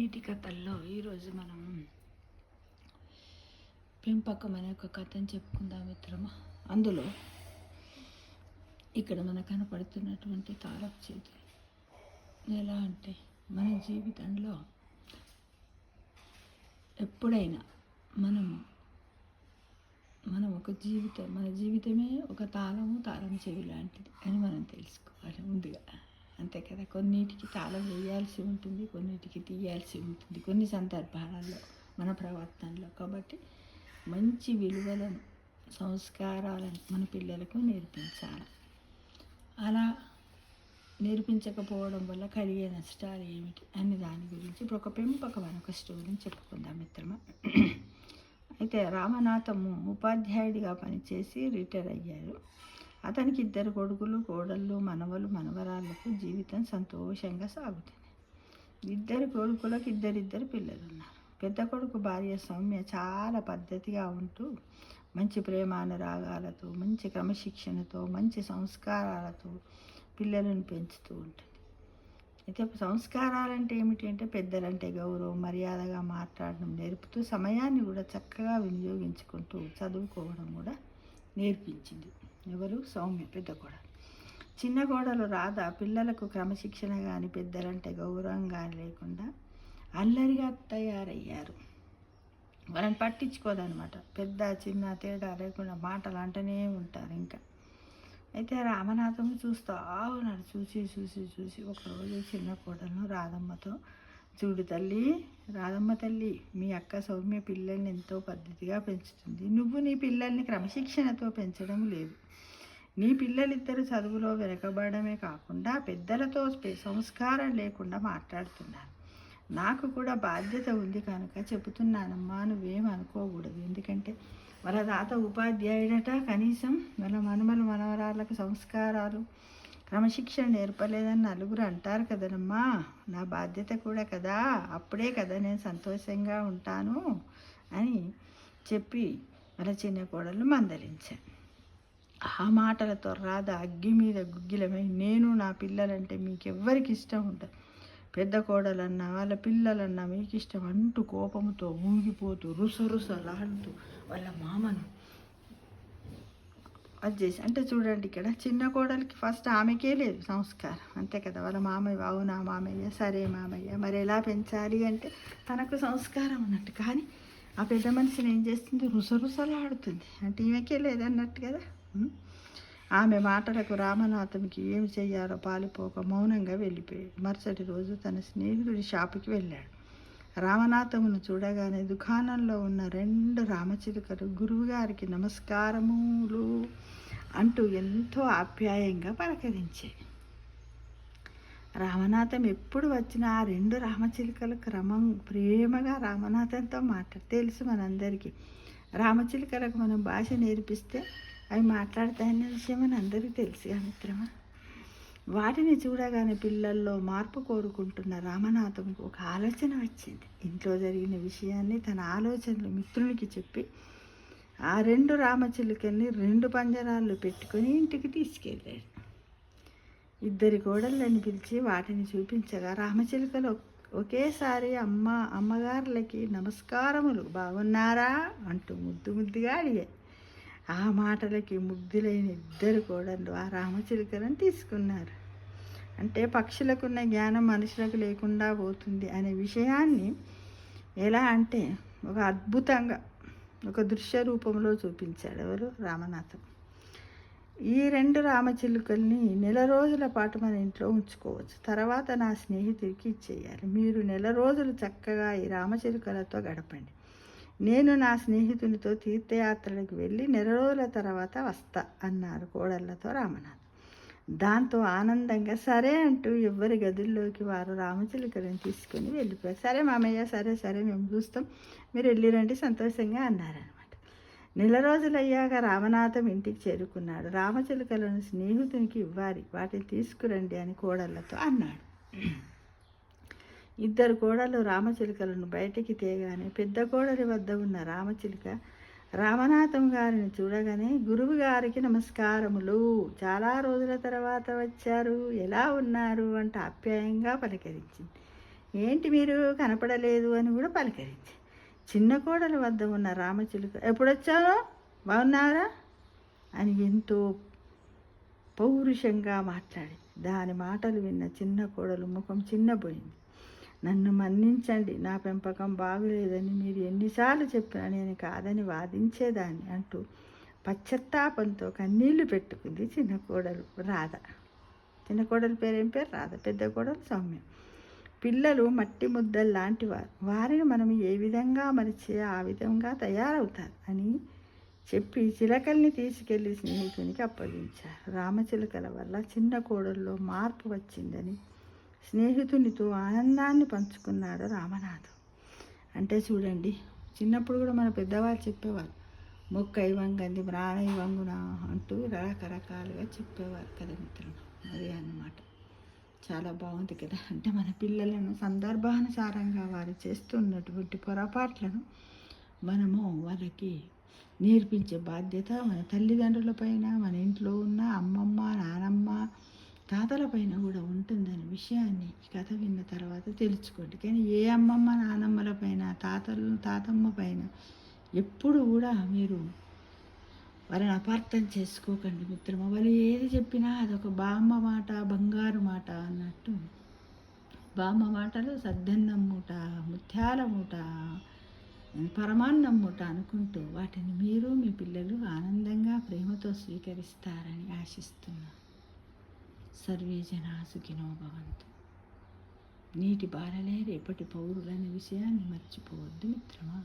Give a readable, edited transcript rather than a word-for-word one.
నీటి కథల్లో ఈరోజు మనం పెంపకం అనే ఒక కథను చెప్పుకుందాం మిత్రమా. అందులో ఇక్కడ మనకు కనపడుతున్నటువంటి తాళపు చేతులు ఎలా అంటే మన జీవితంలో ఎప్పుడైనా మనం మన జీవితమే ఒక తాళం చెవి లాంటిది అని మనం తెలుసుకోవాలి ముందుగా. అంతే కదా, కొన్నిటికి తాళం వేయాల్సి ఉంటుంది, కొన్నిటికి తీయాల్సి ఉంటుంది కొన్ని సందర్భాలలో మన ప్రవర్తనలో. కాబట్టి మంచి విలువలను, సంస్కారాలను మన పిల్లలకు నేర్పించాలి. అలా నేర్పించకపోవడం వల్ల కలిగే నష్టాలు ఏమిటి అని దాని గురించి ఇప్పుడు ఒక పెంపకమైన ఒక స్టోరీని చెప్పుకుందాం మిత్రమా. అయితే రామనాథము ఉపాధ్యాయుడిగా పనిచేసి రిటైర్ అయ్యారు. అతనికి 2 కొడుకులు, కోడళ్ళు, మనవరాళ్లకు జీవితం సంతోషంగా సాగుతుంది. 2 కొడుకులకు ఇద్దరిద్దరు పిల్లలు ఉన్నారు. పెద్ద కొడుకు భార్య సౌమ్య చాలా పద్ధతిగా ఉంటూ మంచి ప్రేమానురాగాలతో, మంచి క్రమశిక్షణతో, మంచి సంస్కారాలతో పిల్లలను పెంచుతూ ఉంటుంది. అయితే సంస్కారాలంటే ఏమిటి అంటే పెద్దలంటే గౌరవం, మర్యాదగా మాట్లాడడం నేర్పుతూ సమయాన్ని కూడా చక్కగా వినియోగించుకుంటూ చదువుకోవడం కూడా నేర్పించింది. ఎవరు? సౌమ్య పెద్ద కోడలు. చిన్న కోడలు రాధ పిల్లలకు క్రమశిక్షణ కానీ పెద్దలంటే గౌరవం కానీ లేకుండా అల్లరిగా తయారయ్యారు. వాళ్ళని పట్టించుకోదనమాట. పెద్ద చిన్న తేడా లేకుండా మాటలు అంటూనే ఉంటారు. ఇంకా అయితే రామనాథం చూస్తూ ఉన్నాడు. చూసి ఒకరోజు చిన్న కోడలను రాధమ్మతో, చూడు తల్లి, రాధమ్మ తల్లి, మీ అక్క సౌమ్య పిల్లల్ని ఎంతో పద్ధతిగా పెంచుతుంది. నువ్వు నీ పిల్లల్ని క్రమశిక్షణతో పెంచడం లేదు. నీ పిల్లలిద్దరూ చదువులో వెనకబడమే కాకుండా పెద్దలతో సంస్కారం లేకుండా మాట్లాడుతున్నారు. నాకు కూడా బాధ్యత ఉంది కనుక చెబుతున్నానమ్మా, నువ్వేం అనుకోకూడదు. ఎందుకంటే వాళ్ళ తాత ఉపాధ్యాయుడట, కనీసం వాళ్ళ మనవరాళ్ళకు సంస్కారాలు, క్రమశిక్షణ నేర్పలేదని నలుగురు అంటారు కదనమ్మా. నా బాధ్యత కూడా కదా, అప్పుడే కదా నేను సంతోషంగా ఉంటాను అని చెప్పి వాళ్ళ చిన్న కోడలు మందలించాను. ఆ మాటలతో రాధ అగ్గి మీద గుగ్గిలమై, నేను నా పిల్లలంటే మీకెవ్వరికి ఇష్టం ఉంటుంది, పెద్ద కోడలన్నా వాళ్ళ పిల్లలన్నా మీకు ఇష్టం అంటూ కోపంతో ఊగిపోతూ రుసరుసలాడుతూ వాళ్ళ మామను అది చేసి, అంటే చూడండి ఇక్కడ చిన్న కోడలికి ఫస్ట్ ఆమెకే లేదు సంస్కారం. అంతే కదా, వాళ్ళ మామయ్య, అవునా మామయ్య, సరే మామయ్య, మరి ఎలా పెంచాలి అంటే తనకు సంస్కారం ఉన్నట్టు. కానీ ఆ పెద్ద మనిషిని ఏం చేస్తుంది? రుసరుసలాడుతుంది. అంటే ఈమెకే లేదన్నట్టు కదా. ఆమె మాటలకు రామనాథంకి ఏమి చెయ్యాలో పాలిపోక మౌనంగా వెళ్ళిపోయాడు. మరుసటి రోజు తన స్నేహితుడి షాపుకి వెళ్ళాడు. రామనాథమును చూడగానే దుకాణంలో ఉన్న 2 రామచిలుకలు గురువుగారికి నమస్కారములు అంటూ ఎంతో ఆప్యాయంగా పలకరించాయి. రామనాథం ఎప్పుడు వచ్చినా ఆ 2 రామచిలుకలు ప్రేమగా రామనాథంతో తెలుసు మనందరికీ. రామచిలుకలకు మనం భాష నేర్పిస్తే అవి మాట్లాడతాయన్న విషయం అని అందరికీ తెలుసు మిత్రమా. వాటిని చూడగానే పిల్లల్లో మార్పు కోరుకుంటున్న రామనాథంకు ఒక ఆలోచన వచ్చింది. ఇంట్లో జరిగిన విషయాన్ని తన ఆలోచనలు మిత్రునికి చెప్పి ఆ 2 రామచిలుకల్ని 2 పంజరాల్లో పెట్టుకొని ఇంటికి తీసుకెళ్ళాడు. 2 కోడళ్ళని పిలిచి వాటిని చూపించగా రామచిలుకలు ఒకేసారి అమ్మగారులకి నమస్కారములు, బాగున్నారా అంటూ ముద్దుగా అడిగాయి. ఆ మాటలకి ముగ్ధులైన 2 కోడళ్ళు ఆ రామచిలుకలను తీసుకున్నారు. అంటే పక్షులకున్న జ్ఞానం మనుషులకు లేకుండా పోతుంది అనే విషయాన్ని ఎలా అంటే ఒక అద్భుతంగా ఒక దృశ్య రూపంలో చూపించాడు ఎవరు? రామనాథం. ఈ 2 రామచిలుకల్ని 1 నెల రోజుల పాటు మన ఇంట్లో ఉంచుకోవచ్చు, తర్వాత నా స్నేహితుడికి ఇచ్చేయాలి. మీరు 1 నెల రోజులు చక్కగా ఈ రామచిలుకలతో గడపండి. నేను నా స్నేహితునితో తీర్థయాత్రలకు వెళ్ళి 1 నెల రోజుల తర్వాత వస్తా అన్నారు కోడళ్లతో రామనాథ్. దాంతో ఆనందంగా సరే అంటూ ఎవరి గదుల్లోకి వారు రామచిలుకలను తీసుకొని వెళ్ళిపోయారు. సరే మామయ్య, సరే మేము చూస్తాం, మీరు వెళ్ళిరండి సంతోషంగా అన్నారనమాట. 1 నెల రోజులు అయ్యాక రామనాథం ఇంటికి చేరుకున్నాడు. రామచిలుకలను స్నేహితునికి ఇవ్వాలి, వాటిని తీసుకురండి అని కోడళ్లతో అన్నాడు. 2 కోడళ్ళు రామచిలుకలను బయటికి తేగానే పెద్ద కోడలి వద్ద ఉన్న రామచిలుక రామనాథం గారిని చూడగానే, గురువు గారికి నమస్కారములు, చాలా రోజుల తర్వాత వచ్చారు, ఎలా ఉన్నారు అంటూ ఆప్యాయంగా పలకరించింది. ఏంటి మీరు కనపడలేదు అని కూడా పలకరించి చిన్న కోడలు వద్ద ఉన్న రామచిలుక ఎప్పుడొచ్చావో బాగున్నారా అని ఎంతో పౌరుషంగా మాట్లాడి దాని మాటలు విన్న చిన్న కోడలు ముఖం చిన్నపోయింది. నన్ను మన్నించండి, నా పెంపకం బాగులేదని మీరు ఎన్నిసార్లు చెప్పినా నేను కాదని వాదించేదాన్ని అంటూ పశ్చత్తాపంతో కన్నీళ్లు పెట్టుకుంది చిన్న కోడలు రాధ. చిన్న కోడలు పేరేం పేరు? రాధ. పెద్ద కోడలు సౌమ్య. పిల్లలు మట్టి ముద్దలు లాంటి వారు, వారిని మనం ఏ విధంగా మరిచే ఆ విధంగా తయారవుతారు అని చెప్పి చిలకల్ని తీసుకెళ్లి స్నేహితునికి అప్పగించారు. రామచిలుకల వల్ల చిన్న కోడల్లో మార్పు వచ్చిందని స్నేహితునితో ఆనందాన్ని పంచుకున్నాడు రామనాథం. అంటే చూడండి, చిన్నప్పుడు కూడా మన పెద్దవాళ్ళు చెప్పేవారు, మొక్క ఇవ్వంగంది ప్రాణ ఇవ్వంగున అంటూ రకరకాలుగా చెప్పేవారు కదా మిత్రులు. అదే అన్నమాట. చాలా బాగుంది కదా. అంటే మన పిల్లలను సందర్భానుసారంగా వారు చేస్తున్నటువంటి పొరపాట్లను మనము వాళ్ళకి నేర్పించే బాధ్యత మన తల్లిదండ్రుల పైన, మన ఇంట్లో ఉన్న అమ్మమ్మ, నానమ్మ, తాతల పైన కూడా ఉంటుందనే విషయాన్ని ఈ కథ విన్న తర్వాత తెలుసుకోండి. కానీ ఏ అమ్మమ్మ నానమ్మల పైన, తాతమ్మ పైన ఎప్పుడు కూడా మీరు వాళ్ళని అపార్థం చేసుకోకండి మిత్రమా. వాళ్ళు ఏది చెప్పినా అదొక బామ్మ మాట, బంగారు మాట అన్నట్టు. బామ్మ మాటలు సద్దన్నం మూట, ముత్యాల మూట, పరమాన్నం మూట అనుకుంటూ వాటిని మీరు మీ పిల్లలు ఆనందంగా ప్రేమతో స్వీకరిస్తారని ఆశిస్తున్నాను. సర్వే జనా సుఖినో భవంతు. నీటి బాలలే రేపటి పౌరులనే విషయాన్ని మర్చిపోవద్దు మిత్రమా.